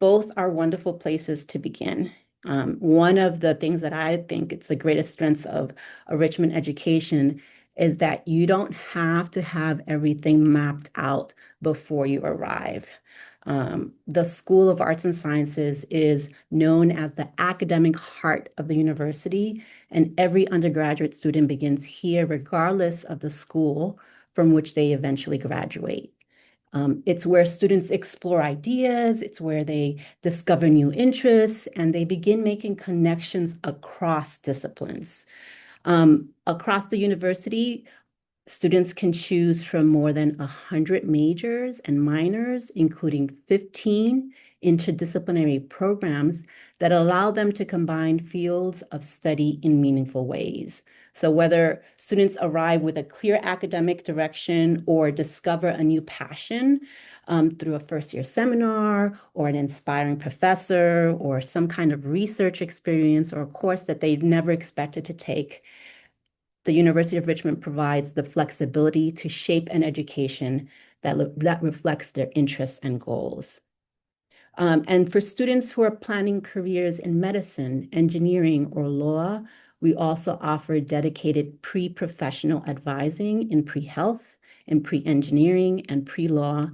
both are wonderful places to begin. One of the things that I think it's the greatest strength of a Richmond education is that you don't have to have everything mapped out before you arrive. The School of Arts and Sciences is known as the academic heart of the university, and every undergraduate student begins here, regardless of the school from which they eventually graduate. It's where students explore ideas, it's where they discover new interests, and they begin making connections across disciplines. Across the university, students can choose from more than 100 majors and minors, including 15 interdisciplinary programs that allow them to combine fields of study in meaningful ways. So whether students arrive with a clear academic direction or discover a new passion through a first-year seminar or an inspiring professor or some kind of research experience or a course that they've never expected to take, the University of Richmond provides the flexibility to shape an education that reflects their interests and goals. And for students who are planning careers in medicine, engineering, or law, we also offer dedicated pre-professional advising in pre-health, in pre-engineering, and pre-law,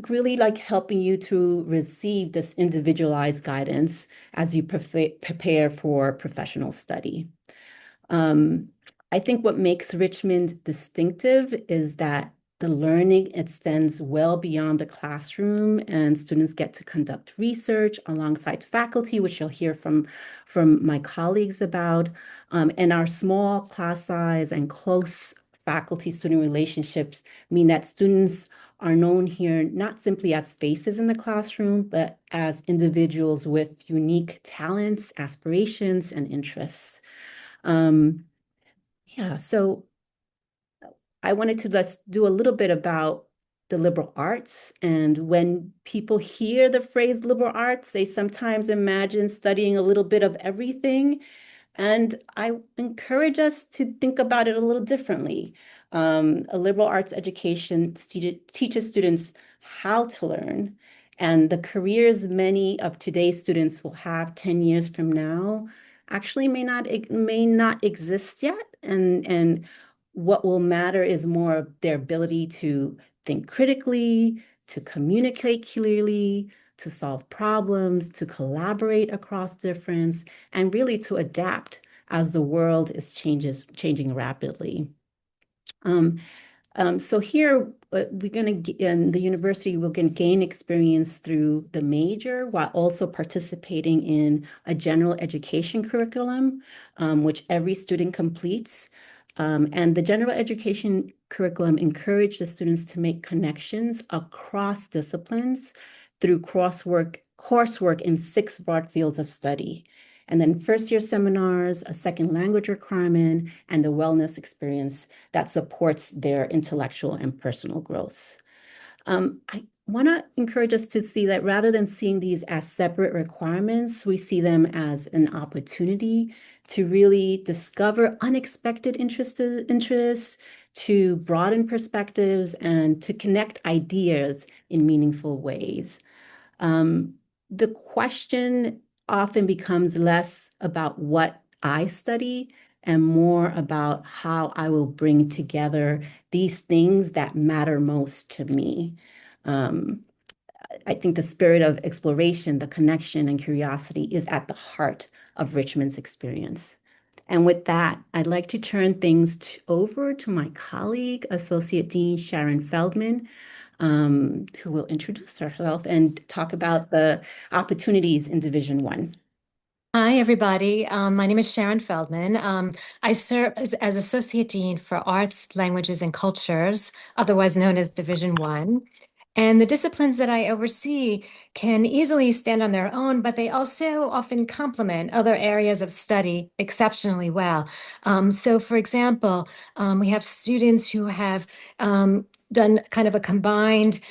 really like helping you to receive this individualized guidance as you prepare for professional study. I think what makes Richmond distinctive is that the learning extends well beyond the classroom, and students get to conduct research alongside faculty, which you'll hear from my colleagues about. And our small class size and close faculty-student relationships mean that students are known here not simply as faces in the classroom, but as individuals with unique talents, aspirations, and interests. So I wanted to let's do a little bit about the liberal arts. And when people hear the phrase liberal arts, they sometimes imagine studying a little bit of everything. And I encourage us to think about it a little differently. A liberal arts education teaches students how to learn, and the careers many of today's students will have 10 years from now actually may not exist yet. And what will matter is more of their ability to think critically, to communicate clearly, to solve problems, to collaborate across difference, and really to adapt as the world is changing rapidly. So here, in the university, we're going to gain experience through the major while also participating in a general education curriculum, which every student completes. And the general education curriculum encouraged the students to make connections across disciplines through coursework in 6 broad fields of study. And then first-year seminars, a second language requirement, and a wellness experience that supports their intellectual and personal growth. I want to encourage us to see that rather than seeing these as separate requirements, we see them as an opportunity to really discover unexpected interests, to broaden perspectives, and to connect ideas in meaningful ways. The question often becomes less about what I study and more about how I will bring together these things that matter most to me. Um, I think the spirit of exploration, the connection, and curiosity is at the heart of Richmond's experience. And with that, I'd like to turn things over to my colleague, Associate Dean Sharon Feldman, who will introduce herself and talk about the opportunities in Division 1. Hi, everybody. My name is Sharon Feldman. I serve as Associate Dean for Arts, Languages, and Cultures, otherwise known as Division 1. And the disciplines that I oversee can easily stand on their own, but they also often complement other areas of study exceptionally well. So, for example, we have students who have done kind of a combined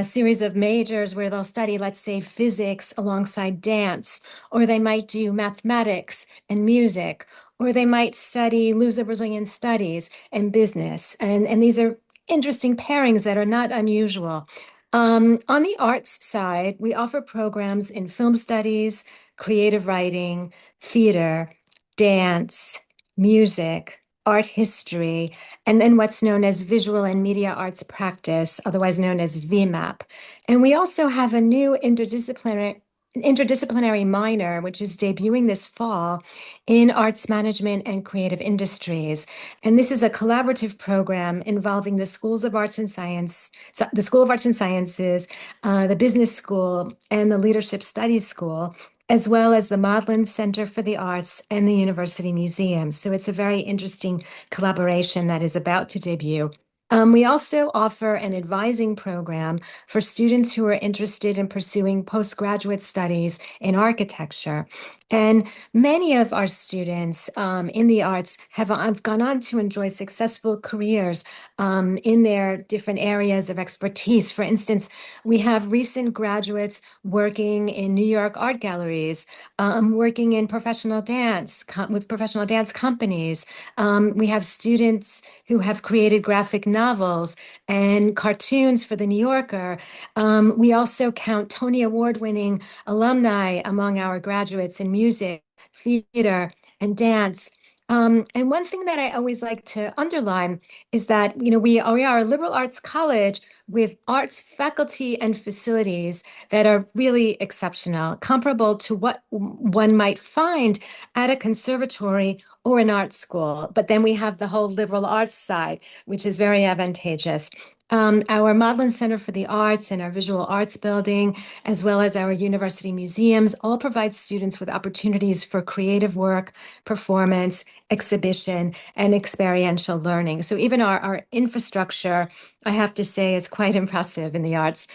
series of majors where they'll study, let's say, physics alongside dance, or they might do mathematics and music, or they might study Luso-Brazilian studies and business. And these are interesting pairings that are not unusual. On the arts side, we offer programs in film studies, creative writing, theater, dance, music, art history, and then what's known as visual and media arts practice, otherwise known as VMAP. And we also have a new interdisciplinary minor, which is debuting this fall in arts management and creative industries. And this is a collaborative program involving the schools of arts and science, the School of Arts and Sciences, the Business School, and the Leadership Studies School, as well as the Maudlin Center for the Arts and the University Museum. So it's a very interesting collaboration that is about to debut. We also offer an advising program for students who are interested in pursuing postgraduate studies in architecture. And many of our students in the arts have gone on to enjoy successful careers in their different areas of expertise. For instance, we have recent graduates working in New York art galleries, working in professional dance with professional dance companies. We have students who have created graphic novels and cartoons for The New Yorker. We also count Tony Award-winning alumni among our graduates in music, theater, and dance. And one thing that I always like to underline is that, we are a liberal arts college with arts faculty and facilities that are really exceptional, comparable to what one might find at a conservatory or an art school. But then we have the whole liberal arts side, which is very advantageous. Our Maudlin Center for the Arts and our Visual Arts Building, as well as our university museums, all provide students with opportunities for creative work, performance, exhibition, and experiential learning. So even our infrastructure, I have to say, is quite impressive in the arts.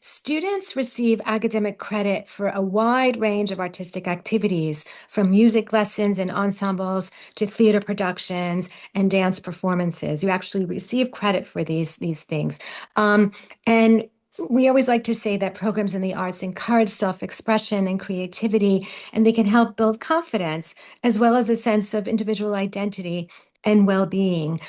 Students receive academic credit for a wide range of artistic activities, from music lessons and ensembles to theater productions and dance performances. You actually receive credit for these things. And we always like to say that programs in the arts encourage self-expression and creativity, and they can help build confidence as well as a sense of individual identity and well-being.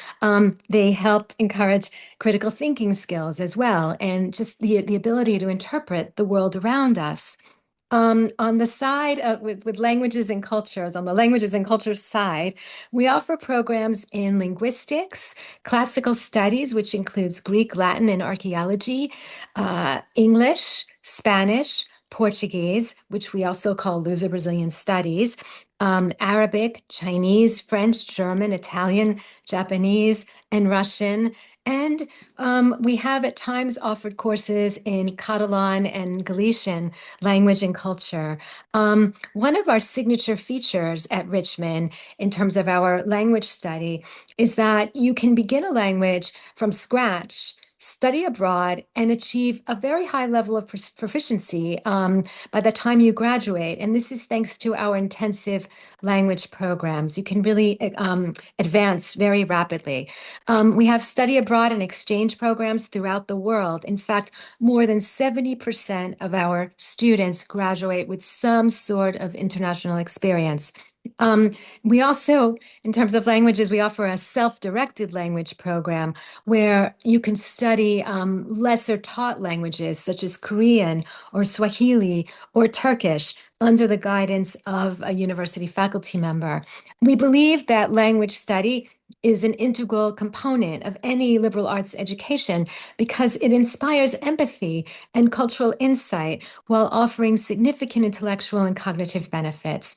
They help encourage critical thinking skills as well, and just the ability to interpret the world around us. On the side of with languages and cultures, on the languages and cultures side, we offer programs in linguistics, classical studies, which includes Greek, Latin, and archaeology, English, Spanish, Portuguese, which we also call Luso-Brazilian studies, Arabic, Chinese, French, German, Italian, Japanese, and Russian. And we have at times offered courses in Catalan and Galician language and culture. One of our signature features at Richmond in terms of our language study is that you can begin a language from scratch, study abroad, and achieve a very high level of proficiency by the time you graduate. And this is thanks to our intensive language programs. You can really advance very rapidly. We have study abroad and exchange programs throughout the world. In fact, more than 70% of our students graduate with some sort of international experience. Um, we also, in terms of languages, we offer a self-directed language program where you can study lesser taught languages such as Korean or Swahili or Turkish under the guidance of a university faculty member. We believe that language study is an integral component of any liberal arts education because it inspires empathy and cultural insight while offering significant intellectual and cognitive benefits.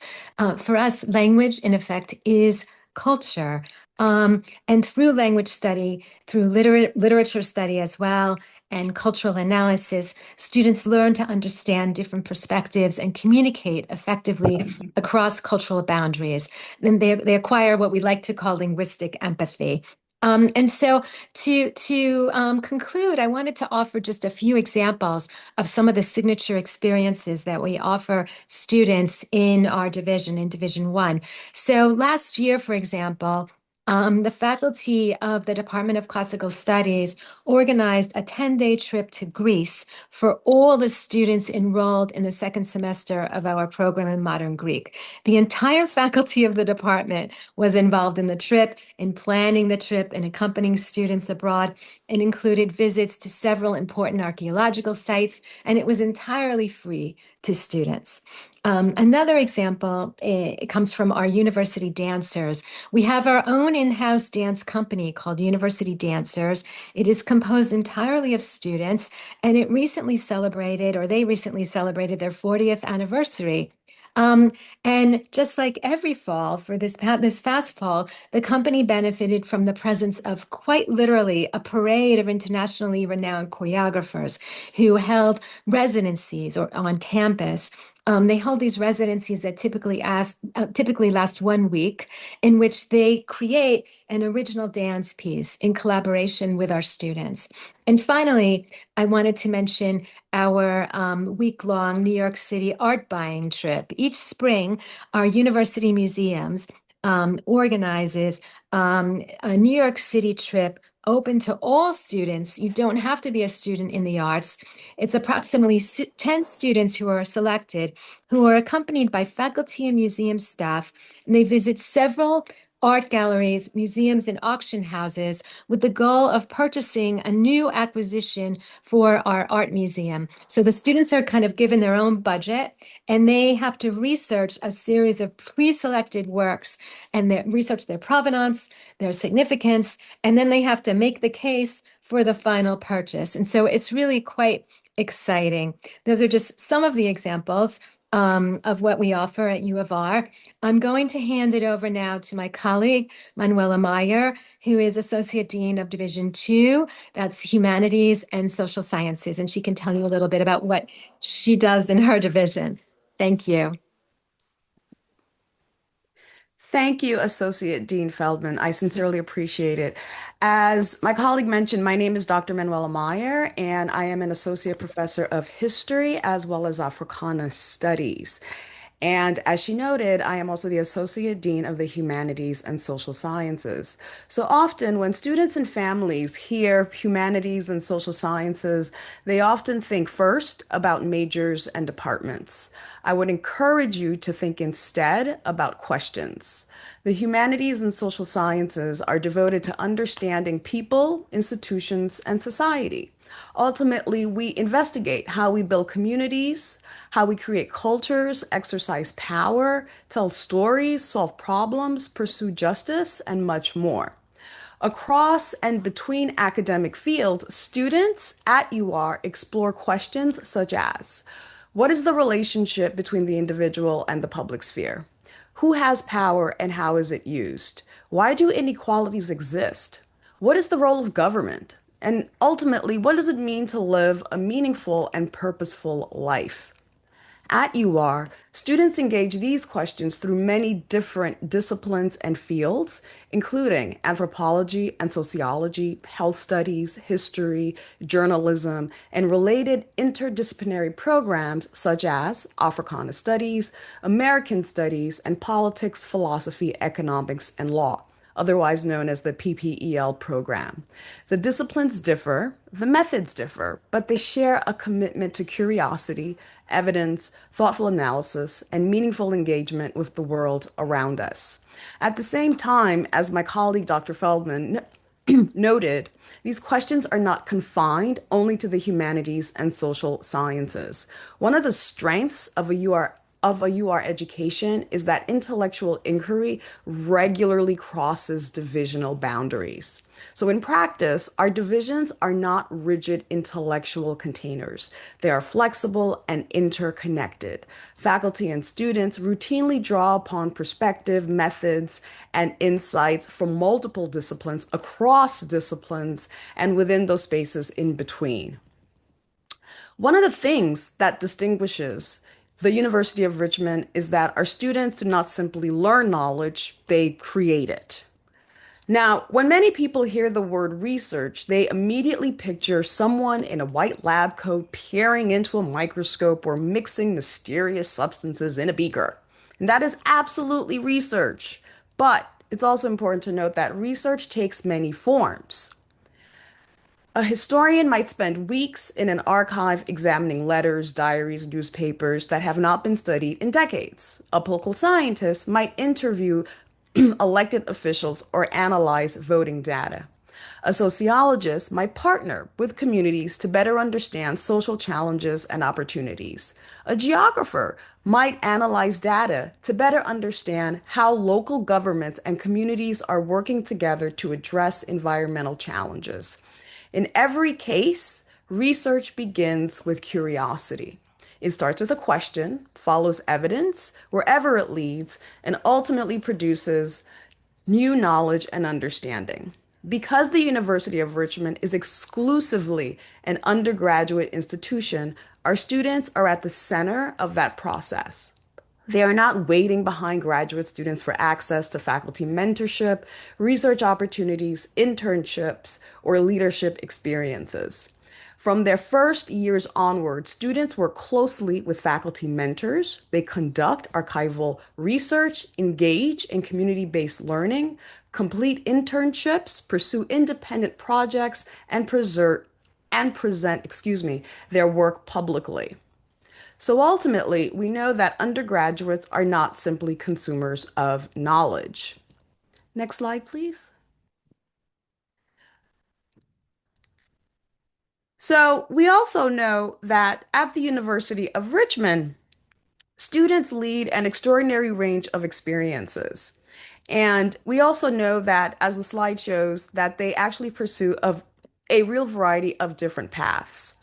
For us, language, in effect, is culture. And through language study, through literature study as well, and cultural analysis, students learn to understand different perspectives and communicate effectively across cultural boundaries. Then they acquire what we like to call linguistic empathy. And so to conclude, I wanted to offer just a few examples of some of the signature experiences that we offer students in our division, in Division 1. So last year, for example, The faculty of the Department of Classical Studies organized a 10-day trip to Greece for all the students enrolled in the second semester of our program in modern Greek. The entire faculty of the department was involved in the trip, in planning the trip, and accompanying students abroad, and included visits to several important archaeological sites, and it was entirely free to students. Another example, it comes from our university dancers. We have our own in-house dance company called University Dancers. It is composed entirely of students, and they recently celebrated their 40th anniversary. Um, and just like every fall for this fast fall, the company benefited from the presence of quite literally a parade of internationally renowned choreographers who held residencies or on campus. They hold these residencies that typically last 1 week, in which they create an original dance piece in collaboration with our students. And finally, I wanted to mention our week-long New York City art buying trip. Each spring, our university museums organizes a New York City trip open to all students. You don't have to be a student in the arts. It's approximately 10 students who are selected, who are accompanied by faculty and museum staff, and they visit several art galleries, museums, and auction houses with the goal of purchasing a new acquisition for our art museum. So the students are kind of given their own budget, and they have to research a series of pre-selected works and research their provenance, their significance, and then they have to make the case for the final purchase. And so it's really quite exciting. Those are just some of the examples of what we offer at U of R. I'm going to hand it over now to my colleague, Manuella Meyer, who is Associate Dean of Division 2, that's Humanities and Social Sciences, and she can tell you a little bit about what she does in her division. Thank you. Thank you, Associate Dean Feldman. I sincerely appreciate it. As my colleague mentioned, my name is Dr. Manuela Meyer, and I am an Associate Professor of History as well as Africana Studies. And as she noted, I am also the Associate Dean of the Humanities and Social Sciences. So often, when students and families hear humanities and social sciences, they often think first about majors and departments. I would encourage you to think instead about questions. The humanities and social sciences are devoted to understanding people, institutions, and society. Ultimately, we investigate how we build communities, how we create cultures, exercise power, tell stories, solve problems, pursue justice, and much more. Across and between academic fields, students at UR explore questions such as, what is the relationship between the individual and the public sphere? Who has power and how is it used? Why do inequalities exist? What is the role of government? And ultimately, what does it mean to live a meaningful and purposeful life? At UR, students engage these questions through many different disciplines and fields, including anthropology and sociology, health studies, history, journalism, and related interdisciplinary programs such as Africana Studies, American Studies, and Politics, Philosophy, Economics, and Law, otherwise known as the PPEL program. The disciplines differ, the methods differ, but they share a commitment to curiosity, evidence, thoughtful analysis, and meaningful engagement with the world around us. At the same time, as my colleague Dr. Feldman noted, these questions are not confined only to the humanities and social sciences. One of the strengths of a UR education is that intellectual inquiry regularly crosses divisional boundaries. So in practice, our divisions are not rigid intellectual containers. They are flexible and interconnected. Faculty and students routinely draw upon perspective, methods, and insights from multiple disciplines across disciplines and within those spaces in between. One of the things that distinguishes the University of Richmond is that our students do not simply learn knowledge, they create it. Now, when many people hear the word research, they immediately picture someone in a white lab coat peering into a microscope or mixing mysterious substances in a beaker. And that is absolutely research. But it's also important to note that research takes many forms. A historian might spend weeks in an archive examining letters, diaries, newspapers that have not been studied in decades. A political scientist might interview elected officials or analyze voting data. A sociologist might partner with communities to better understand social challenges and opportunities. A geographer might analyze data to better understand how local governments and communities are working together to address environmental challenges. In every case, research begins with curiosity. It starts with a question, follows evidence wherever it leads, and ultimately produces new knowledge and understanding. Because the University of Richmond is exclusively an undergraduate institution, our students are at the center of that process. They are not waiting behind graduate students for access to faculty mentorship, research opportunities, internships, or leadership experiences. From their first years onward, students work closely with faculty mentors. They conduct archival research, engage in community-based learning, complete internships, pursue independent projects, and present, their work publicly. So ultimately, we know that undergraduates are not simply consumers of knowledge. Next slide, please. So we also know that at the University of Richmond, students lead an extraordinary range of experiences. And we also know that, as the slide shows, that they actually pursue a real variety of different paths.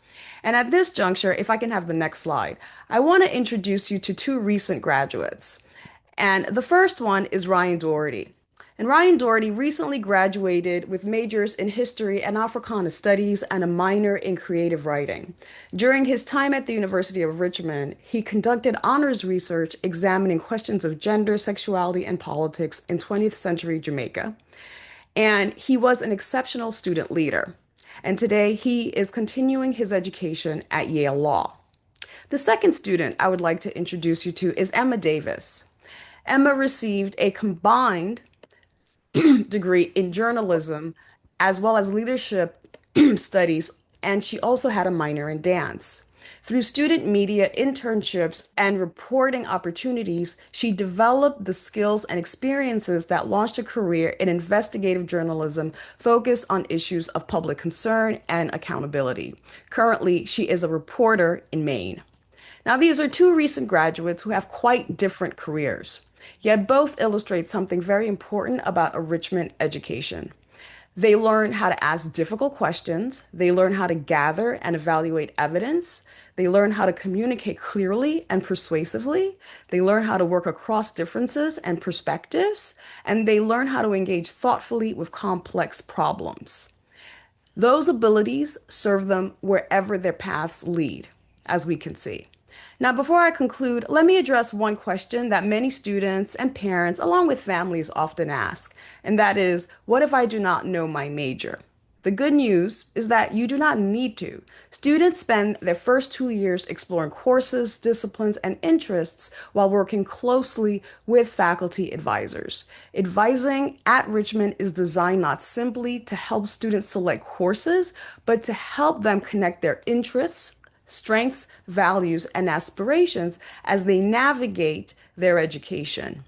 And at this juncture, if I can have the next slide, I want to introduce you to two recent graduates. And the first one is Ryan Doherty. And Ryan Doherty recently graduated with majors in history and Africana studies and a minor in creative writing. During his time at the University of Richmond, he conducted honors research examining questions of gender, sexuality, and politics in 20th century Jamaica. And he was an exceptional student leader. And today he is continuing his education at Yale Law. The second student I would like to introduce you to is Emma Davis. Emma received a combined degree in journalism as well as leadership studies, and she also had a minor in dance. Through student media internships and reporting opportunities, she developed the skills and experiences that launched a career in investigative journalism focused on issues of public concern and accountability. Currently, she is a reporter in Maine. Now, these are two recent graduates who have quite different careers, yet both illustrate something very important about a Richmond education. They learn how to ask difficult questions, they learn how to gather and evaluate evidence, they learn how to communicate clearly and persuasively, they learn how to work across differences and perspectives, and they learn how to engage thoughtfully with complex problems. Those abilities serve them wherever their paths lead, as we can see. Now, before I conclude, let me address one question that many students and parents, along with families, often ask, and that is, what if I do not know my major? The good news is that you do not need to. Students spend their first 2 years exploring courses, disciplines, and interests while working closely with faculty advisors. Advising at Richmond is designed not simply to help students select courses, but to help them connect their interests, strengths, values, and aspirations as they navigate their education.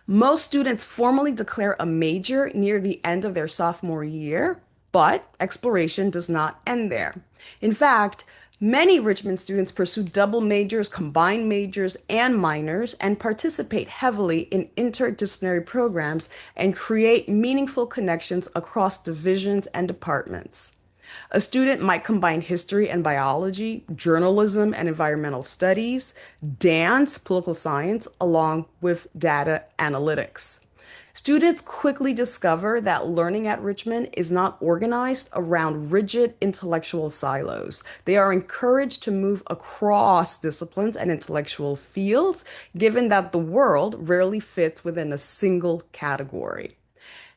Most students formally declare a major near the end of their sophomore year, but exploration does not end there. In fact, many Richmond students pursue double majors, combined majors, and minors, and participate heavily in interdisciplinary programs and create meaningful connections across divisions and departments. A student might combine history and biology, journalism and environmental studies, dance, political science, along with data analytics. Students quickly discover that learning at Richmond is not organized around rigid intellectual silos. They are encouraged to move across disciplines and intellectual fields, given that the world rarely fits within a single category.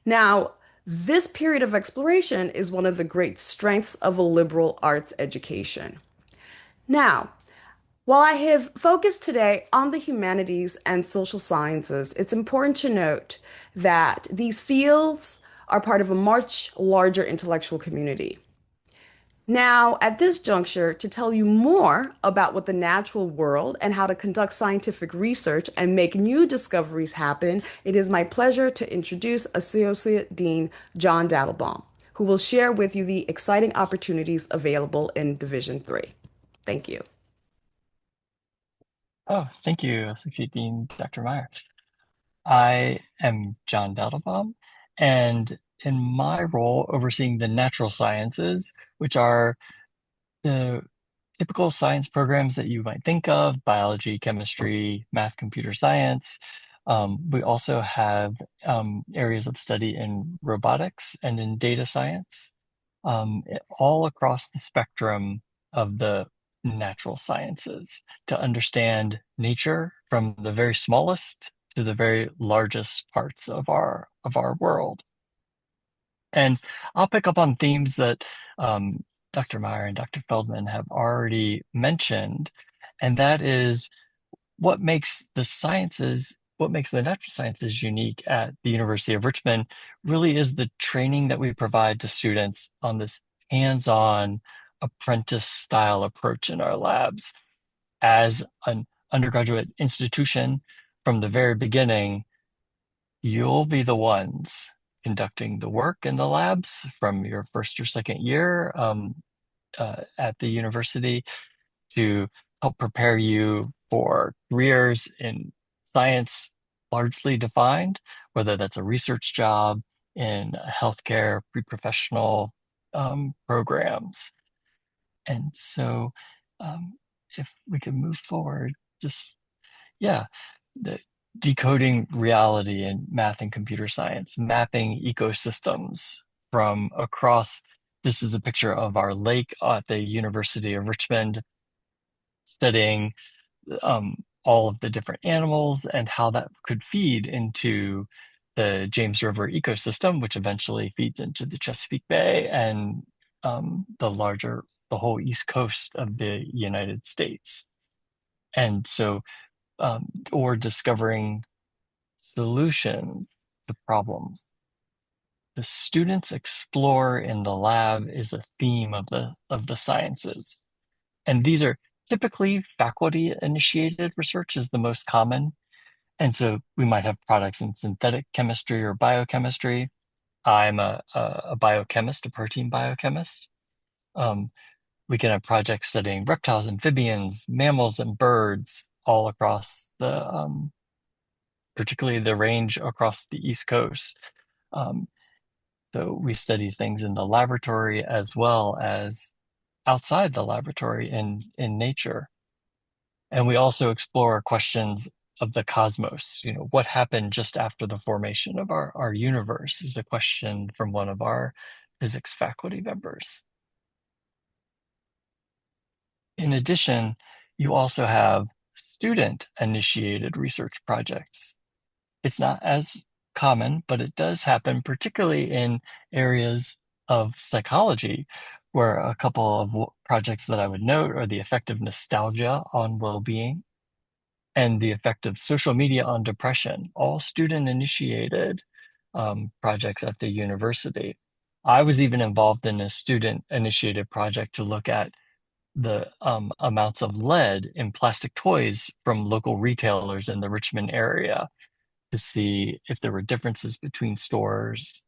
Now, this period of exploration is one of the great strengths of a liberal arts education. Now, While I have focused today on the humanities and social sciences, it's important to note that these fields are part of a much larger intellectual community. Now, at this juncture, to tell you more about what the natural world and how to conduct scientific research and make new discoveries happen, it is my pleasure to introduce Associate Dean John Dattelbaum, who will share with you the exciting opportunities available in Division 3. Thank you. Oh, thank you, Associate Dean Dr. Meyer. I am John Dattelbaum, and in my role overseeing the natural sciences, which are the typical science programs that you might think of, biology, chemistry, math, computer science. We also have areas of study in robotics and in data science, all across the spectrum of the natural sciences to understand nature from the very smallest to the very largest parts of our world. And I'll pick up on themes that Dr. Meyer and Dr. Feldman have already mentioned, and that is what makes what makes the natural sciences unique at the University of Richmond really is the training that we provide to students on this hands-on apprentice style approach in our labs. As an undergraduate institution, from the very beginning, you'll be the ones conducting the work in the labs from your first or second year at the university to help prepare you for careers in science largely defined, whether that's a research job in healthcare, pre-professional programs. And so if we can move forward, just, yeah, the decoding reality in math and computer science, mapping ecosystems from across. This is a picture of our lake at the University of Richmond, studying all of the different animals and how that could feed into the James River ecosystem, which eventually feeds into the Chesapeake Bay and the whole East Coast of the United States. And so, or discovering solutions to problems. The students explore in the lab is a theme of the sciences. And these are typically faculty initiated research is the most common. And so we might have products in synthetic chemistry or biochemistry. I'm a biochemist, a protein biochemist. We can have projects studying reptiles, amphibians, mammals, and birds all across particularly the range across the East Coast. So we study things in the laboratory as well as outside the laboratory in nature. And we also explore questions of the cosmos. You know, what happened just after the formation of our universe is a question from one of our physics faculty members. In addition, you also have student-initiated research projects. It's not as common, but it does happen, particularly in areas of psychology, where a couple of projects that I would note are the effect of nostalgia on well-being and the effect of social media on depression, all student-initiated projects at the university. I was even involved in a student-initiated project to look at the amounts of lead in plastic toys from local retailers in the Richmond area to see if there were differences between stores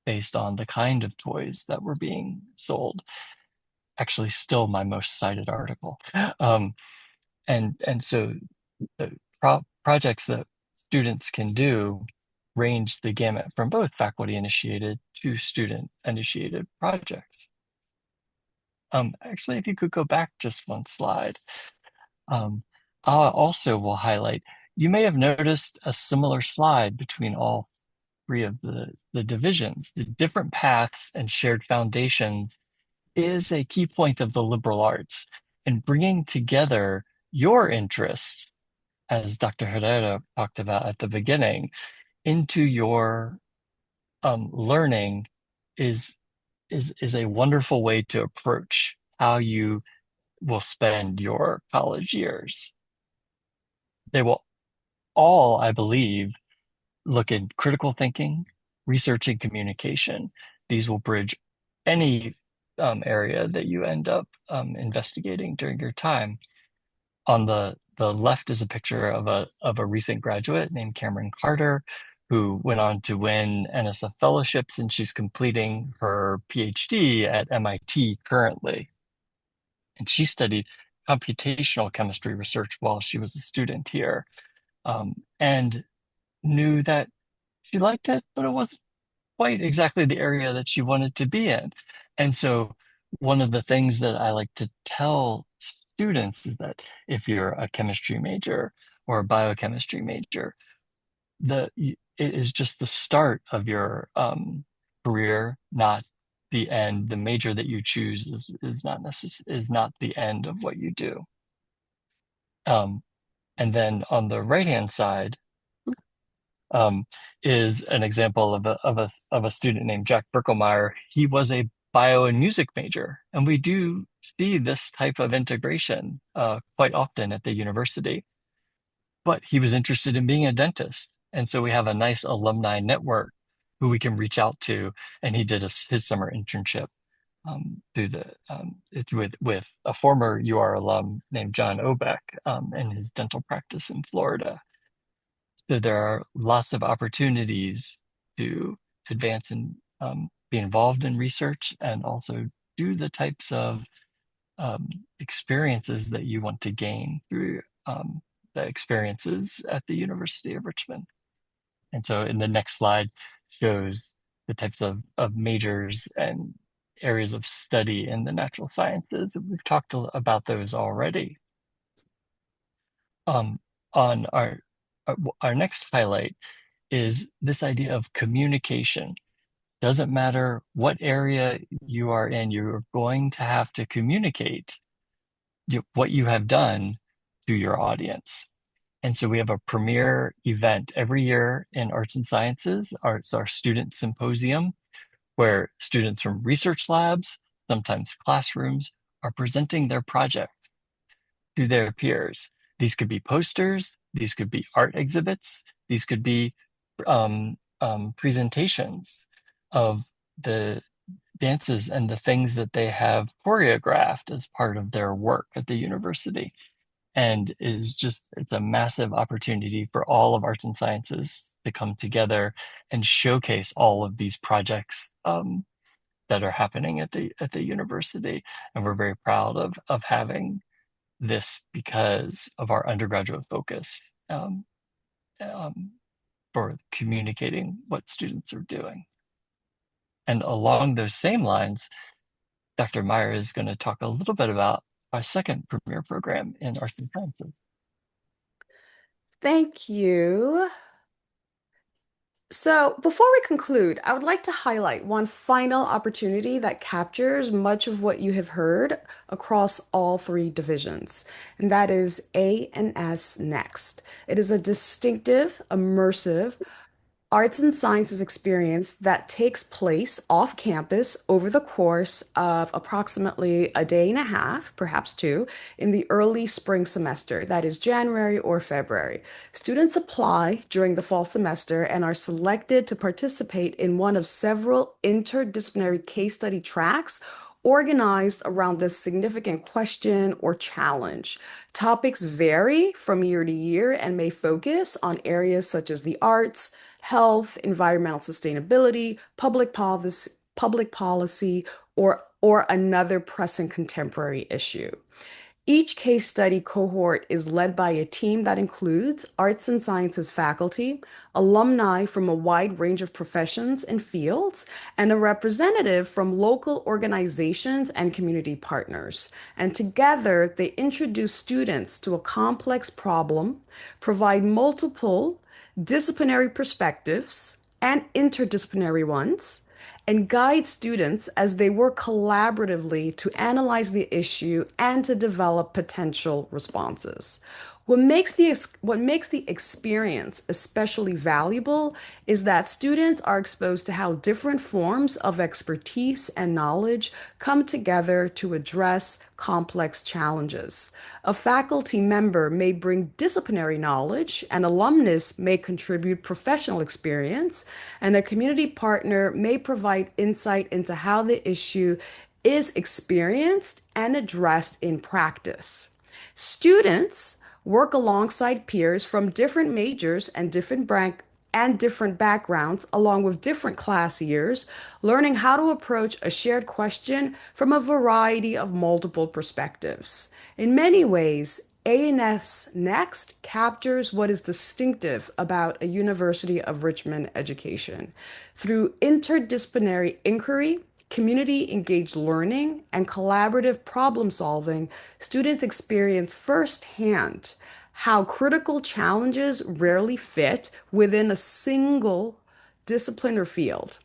based on the kind of toys that were being sold. Actually, still my most cited article. And so the projects that students can do range the gamut from both faculty initiated to student initiated projects. Actually, if you could go back just one slide, I also will highlight, you may have noticed a similar slide between all three of the divisions. The different paths and shared foundations is a key point of the liberal arts, and bringing together your interests, as Dr. Herrera talked about at the beginning, into your learning is a wonderful way to approach how you will spend your college years. They will all, I believe, look at critical thinking, research, and communication. These will bridge any area that you end up investigating during your time. On the left is a picture of a recent graduate named Cameron Carter, who went on to win NSF fellowships, and she's completing her PhD at MIT currently. And she studied computational chemistry research while she was a student here, and knew that she liked it, but it wasn't quite exactly the area that she wanted to be in. And so one of the things that I like to tell students is that if you're a chemistry major or a biochemistry major, it is just the start of your career, not the end. The major that you choose is not the end of what you do. And then on the right-hand side, is an example of a student named Jack Birkelmeyer. He was a bio and music major, and we do see this type of integration quite often at the university. But he was interested in being a dentist, and so we have a nice alumni network who we can reach out to, and he did his summer internship it's with a former UR alum named John Obeck in his dental practice in Florida. So there are lots of opportunities to advance and be involved in research and also do the types of experiences that you want to gain through the experiences at the University of Richmond. And so in the next slide shows the types of majors and areas of study in the natural sciences. We've talked about those already. On our next highlight is this idea of communication. Doesn't matter what area you are in, you're going to have to communicate what you have done to your audience. And so we have a premier event every year in arts and sciences. It's our student symposium, where students from research labs, sometimes classrooms, are presenting their projects to their peers. These could be posters, these could be art exhibits, these could be presentations of the dances and the things that they have choreographed as part of their work at the university. And it's a massive opportunity for all of arts and sciences to come together and showcase all of these projects that are happening at the university. And we're very proud of having this because of our undergraduate focus for communicating what students are doing. And along those same lines, Dr. Meyer is going to talk a little bit about our second premier program in arts and sciences. Thank you. So before we conclude, I would like to highlight one final opportunity that captures much of what you have heard across all three divisions, and that is A&S Next. It is a distinctive, immersive, arts and sciences experience that takes place off campus over the course of approximately a day and a half, perhaps two, in the early spring semester, that is January or February. Students apply during the fall semester and are selected to participate in one of several interdisciplinary case study tracks organized around a significant question or challenge. Topics vary from year to year and may focus on areas such as the arts, health, environmental sustainability, public policy, or another pressing contemporary issue. Each case study cohort is led by a team that includes arts and sciences faculty, alumni from a wide range of professions and fields, and a representative from local organizations and community partners. And together, they introduce students to a complex problem, provide multiple disciplinary perspectives and interdisciplinary ones, and guide students as they work collaboratively to analyze the issue and to develop potential responses. What makes the experience especially valuable is that students are exposed to how different forms of expertise and knowledge come together to address complex challenges. A faculty member may bring disciplinary knowledge, an alumnus may contribute professional experience, and a community partner may provide insight into how the issue is experienced and addressed in practice. Students work alongside peers from different majors and different backgrounds, along with different class years, learning how to approach a shared question from a variety of multiple perspectives. In many ways, A&S Next captures what is distinctive about a University of Richmond education. Through interdisciplinary inquiry, community engaged learning, and collaborative problem solving, students experience firsthand how critical challenges rarely fit within a single discipline or field.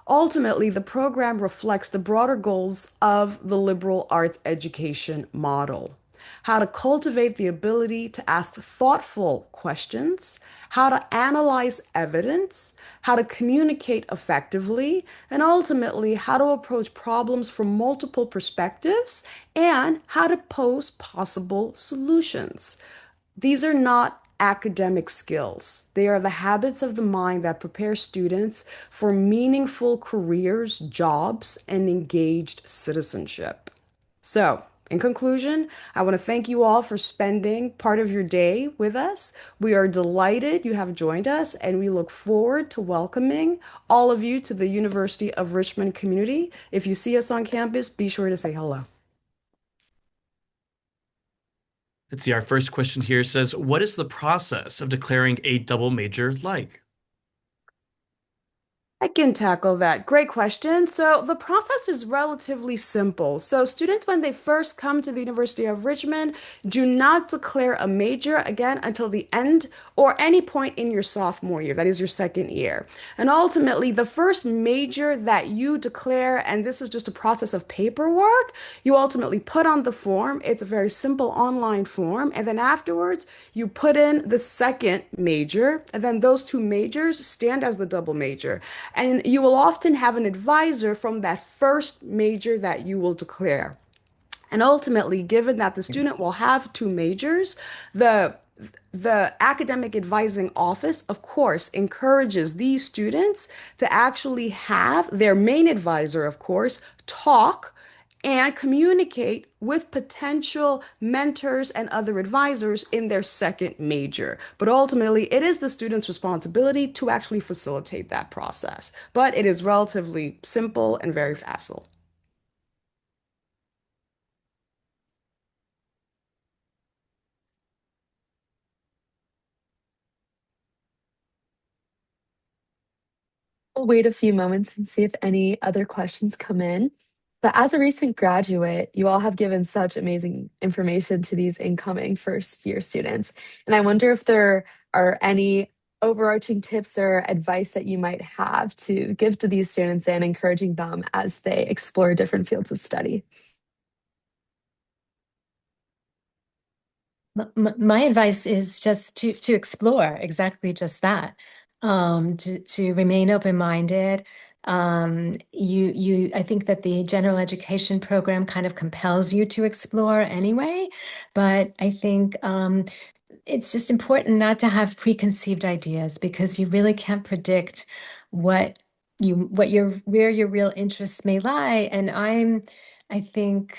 Ultimately, the program reflects the broader goals of the liberal arts education model: how to cultivate the ability to ask thoughtful questions, how to analyze evidence, how to communicate effectively, and ultimately how to approach problems from multiple perspectives and how to pose possible solutions. These are not academic skills. They are the habits of the mind that prepare students for meaningful careers, jobs, and engaged citizenship. So, in conclusion, I want to thank you all for spending part of your day with us. We are delighted you have joined us, and we look forward to welcoming all of you to the University of Richmond community. If you see us on campus, be sure to say hello. Let's see, our first question here says, what is the process of declaring a double major like? I can tackle that. Great question. So, the process is relatively simple. So, students, when they first come to the University of Richmond, do not declare a major again until the end or any point in your sophomore year. That is your second year. And ultimately, the first major that you declare, and this is just a process of paperwork, you ultimately put on the form. It's a very simple online form. And then afterwards, you put in the second major, and then those two majors stand as the double major. And you will often have an advisor from that first major that you will declare. And ultimately, given that the student will have two majors, the the academic advising office, of course, encourages these students to actually have their main advisor, of course, talk and communicate with potential mentors and other advisors in their second major. But ultimately, it is the student's responsibility to actually facilitate that process. But it is relatively simple and very facile. We'll wait a few moments and see if any other questions come in. But as a recent graduate, you all have given such amazing information to these incoming first year students. And I wonder if there are any overarching tips or advice that you might have to give to these students and encouraging them as they explore different fields of study. My advice is just to explore exactly just that, to remain open-minded. I think that the general education program kind of compels you to explore anyway, but I think it's just important not to have preconceived ideas because you really can't predict what where your real interests may lie. And I think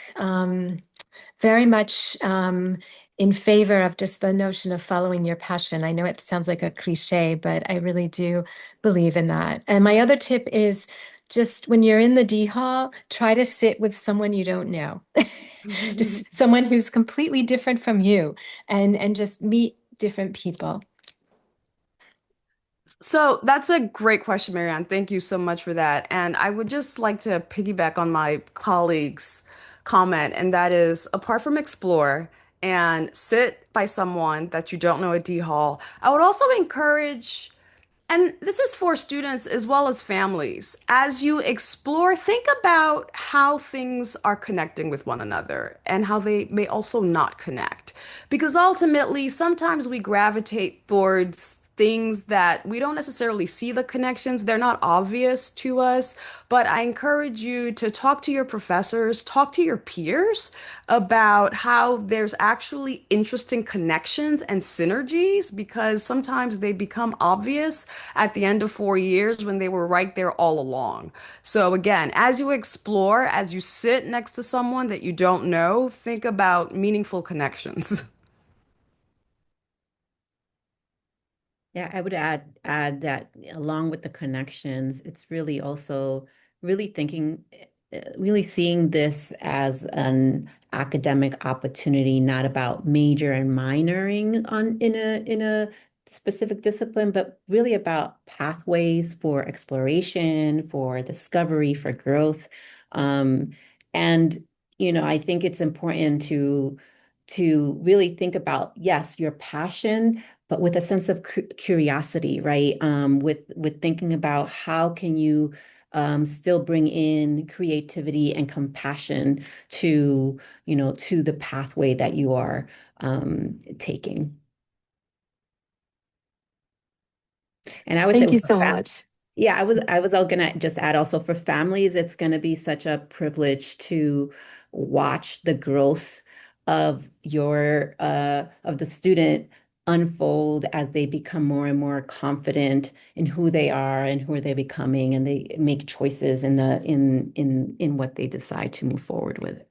very much in favor of just the notion of following your passion. I know it sounds like a cliche, but I really do believe in that. And my other tip is just when you're in the D hall, try to sit with someone you don't know, just someone who's completely different from you, and just meet different people. So that's a great question, Marianne. Thank you so much for that. And I would just like to piggyback on my colleague's comment, and that is apart from explore and sit by someone that you don't know at D Hall, I would also encourage And this is for students as well as families. As you explore, think about how things are connecting with one another and how they may also not connect. Because ultimately, sometimes we gravitate towards things that we don't necessarily see the connections. They're not obvious to us. But I encourage you to talk to your professors, talk to your peers about how there's actually interesting connections and synergies because sometimes they become obvious at the end of 4 years when they were right there all along. So, again, as you explore, as you sit next to someone that you don't know, think about meaningful connections. Yeah, I would add that along with the connections, it's really also really thinking, really seeing this as an academic opportunity, not about major and minoring on in a specific discipline, but really about pathways for exploration, for discovery, for growth. Um, and I think it's important to really think about, yes, your passion but with a sense of curiosity, right? With thinking about how can you still bring in creativity and compassion to the pathway that you are taking. And I would say Thank you so much. yeah, I was all gonna just add also for families, it's gonna be such a privilege to watch the growth of of the student unfold as they become more and more confident in who they are and who they're becoming, and they make choices in what they decide to move forward with.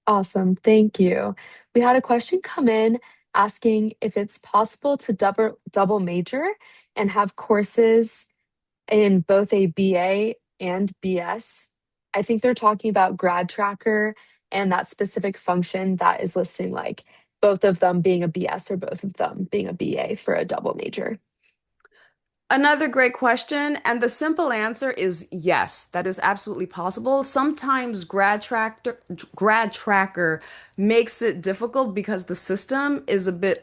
Awesome. Thank you. We had a question come in asking if it's possible to double major and have courses in both a BA and BS. I think they're talking about grad tracker and that specific function that is listing like both of them being a BS or both of them being a BA for a double major. Another great question, and the simple answer is yes, that is absolutely possible. Sometimes grad tracker makes it difficult because the system is a bit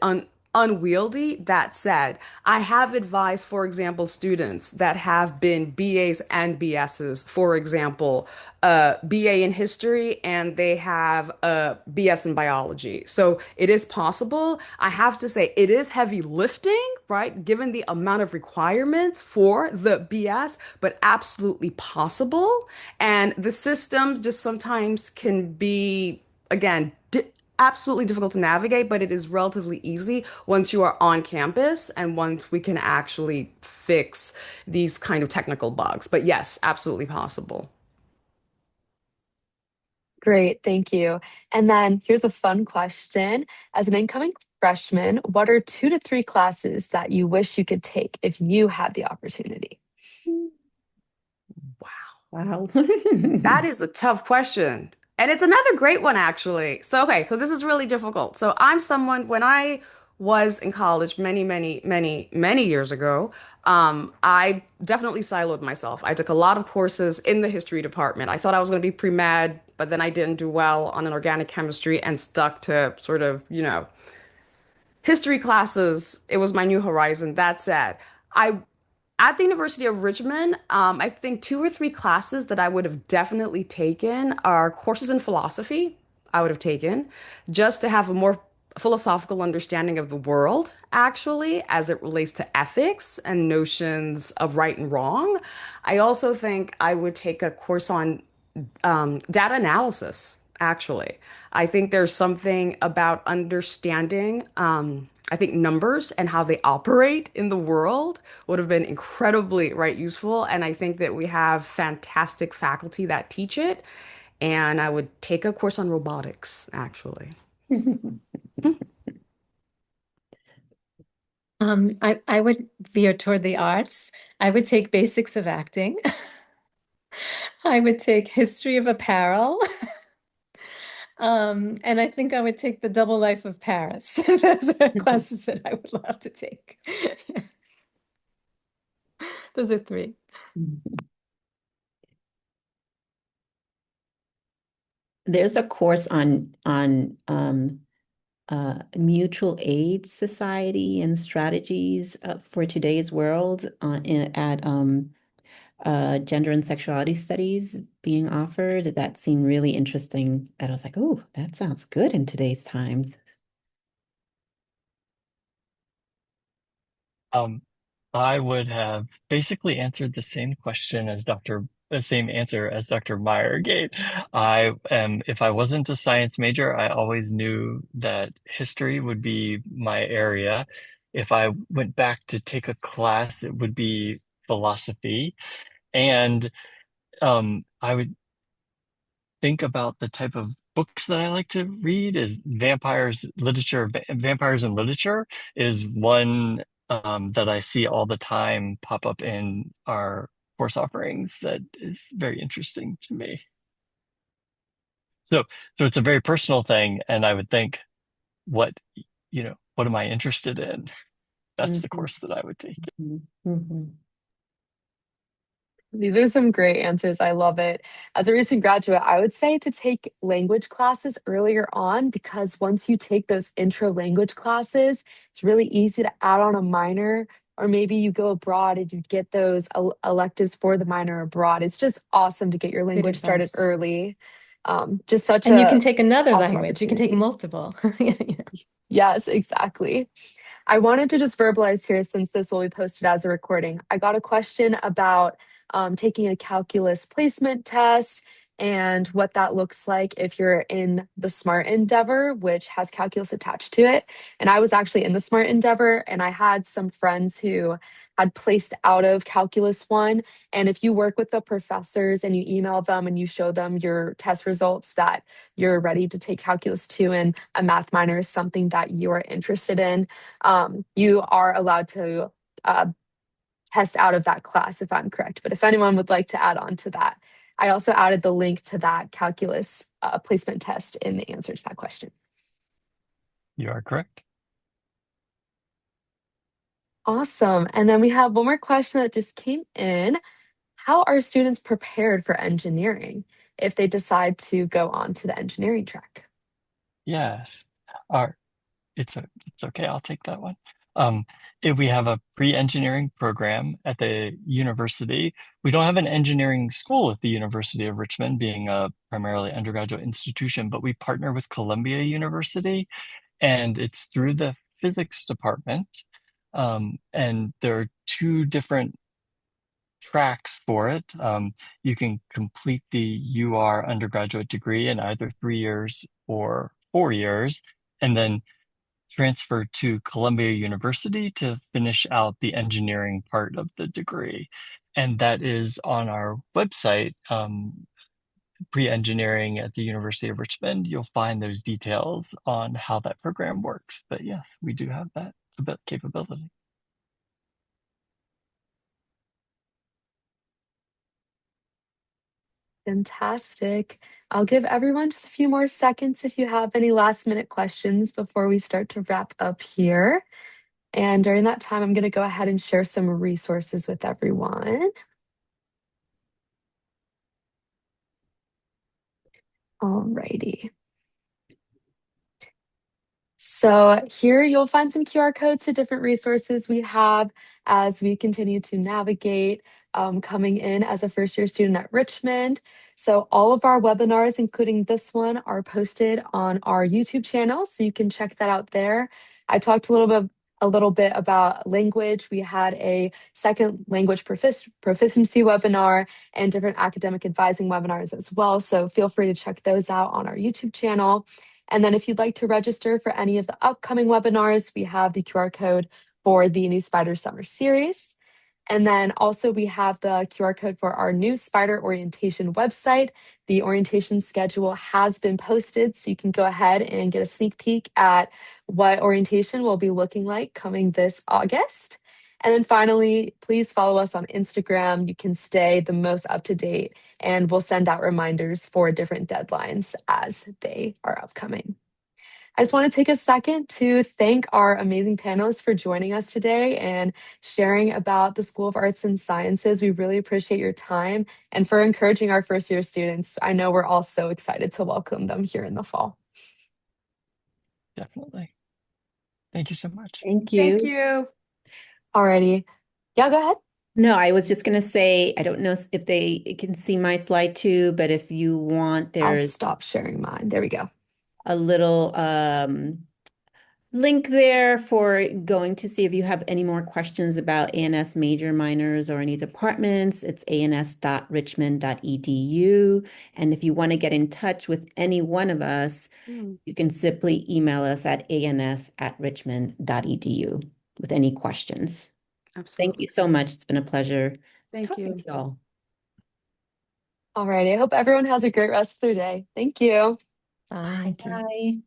unwieldy. That said, I have advised, for example, students that have been BAs and BSs, for example, BA in history and they have a BS in biology. So it is possible. I have to say, it is heavy lifting, right? Given the amount of requirements for the BS, but absolutely possible. And the system just sometimes can be, again, absolutely difficult to navigate, but it is relatively easy once you are on campus and once we can actually fix these kind of technical bugs. But yes, absolutely possible. Great, thank you. And then here's a fun question. As an incoming freshman, what are 2 to 3 classes that you wish you could take if you had the opportunity? Wow. That is a tough question. And it's another great one, actually. So, okay, so this is really difficult. So, I'm someone, when I was in college many, many, many, many years ago, I definitely siloed myself. I took a lot of courses in the history department. I thought I was going to be pre-med, but then I didn't do well on an organic chemistry and stuck to sort of, history classes. It was my new horizon. That said, I at the University of Richmond, I think 2 or 3 classes that I would have definitely taken are courses in philosophy. I would have taken just to have a more philosophical understanding of the world, actually, as it relates to ethics and notions of right and wrong. I also think I would take a course on data analysis, actually. I think there's something about understanding, I think numbers and how they operate in the world would have been incredibly, right, useful. And I think that we have fantastic faculty that teach it. And I would take a course on robotics, actually. I would veer toward the arts. I would take basics of acting. I would take history of apparel. And I think I would take the double life of Paris. Those are classes that I would love to take. Those are 3. There's a course on mutual aid society and strategies for today's world at gender and sexuality studies being offered that seemed really interesting. And I was like, oh, that sounds good in today's times. Um, I would have basically answered the same question as the same answer as Dr. Meyer gave. If I wasn't a science major, I always knew that history would be my area. If I went back to take a class, it would be philosophy. And I would think about the type of books that I like to read is vampires and literature is one that I see all the time pop up in our course offerings that is very interesting to me. So, so it's a very personal thing, and I would think, what, what am I interested in? That's the Mhm, course that I would take. mhm, mhm. These are some great answers. I love it. As a recent graduate, I would say to take language classes earlier on because once you take those intro language classes, it's really easy to add on a minor, or maybe you go abroad and you get those electives for the minor abroad. It's just awesome to get your Good language started advice. early. Just such And you can a take another awesome language. You can take opportunity. multiple. Yeah. Yes, exactly. I wanted to just verbalize here since this will be posted as a recording. I got a question about taking a calculus placement test and what that looks like if you're in the SMART Endeavor, which has calculus attached to it. And I was actually in the SMART Endeavor, and I had some friends who had placed out of Calculus 1. And if you work with the professors and you email them and you show them your test results that you're ready to take Calculus 2 and a math minor is something that you are interested in, you are allowed to uh, test out of that class if I'm correct. But if anyone would like to add on to that, I also added the link to that calculus placement test in the answer to that question. You are correct. Awesome. And then we have one more question that just came in. How are students prepared for engineering if they decide to go on to the engineering track? Yes. Our it's okay. I'll take that one. Um, if we have a pre-engineering program at the university, we don't have an engineering school at the University of Richmond, being a primarily undergraduate institution, but we partner with Columbia University, and it's through the physics department. And there are two different tracks for it. You can complete the UR undergraduate degree in either 3 years or 4 years, and then transfer to Columbia University to finish out the engineering part of the degree. And that is on our website, pre-engineering at the University of Richmond. You'll find those details on how that program works. But yes, we do have that capability. Fantastic. I'll give everyone just a few more seconds if you have any last minute questions before we start to wrap up here. And during that time, I'm going to go ahead and share some resources with everyone. Alrighty. So here you'll find some QR codes to different resources we have as we continue to navigate coming in as a first year student at Richmond. So all of our webinars, including this one, are posted on our YouTube channel, so you can check that out there. I talked a little bit about language. We had a second language proficiency webinar and different academic advising webinars as well. So feel free to check those out on our YouTube channel. And then if you'd like to register for any of the upcoming webinars, we have the QR code for the new Spider Summer Series. And then also we have the QR code for our new Spider orientation website. The orientation schedule has been posted, so you can go ahead and get a sneak peek at what orientation will be looking like coming this August. And then finally, please follow us on Instagram. You can stay the most up to date, and we'll send out reminders for different deadlines as they are upcoming. I just want to take a second to thank our amazing panelists for joining us today and sharing about the School of Arts and Sciences. We really appreciate your time and for encouraging our first year students. I know we're all so excited to welcome them here in the fall. definitely. Thank you so much. Thank Thank you. you. Alrighty. Yeah, go ahead. No, I was just going to say, I don't know if they can see my slide too, but if you want, I'll there's stop sharing mine. There we go. a little link there for going to see if you have any more questions about ANS major, minors, or any departments. It's ans.richmond.edu. And if you want to get in touch with any one of us, you can simply email us at ans@richmond.edu with any questions. Thank Absolutely. you so much. It's been a pleasure Thank talking you. to y'all. Alrighty. I hope everyone has a great rest of their day. Thank you. Bye. Bye.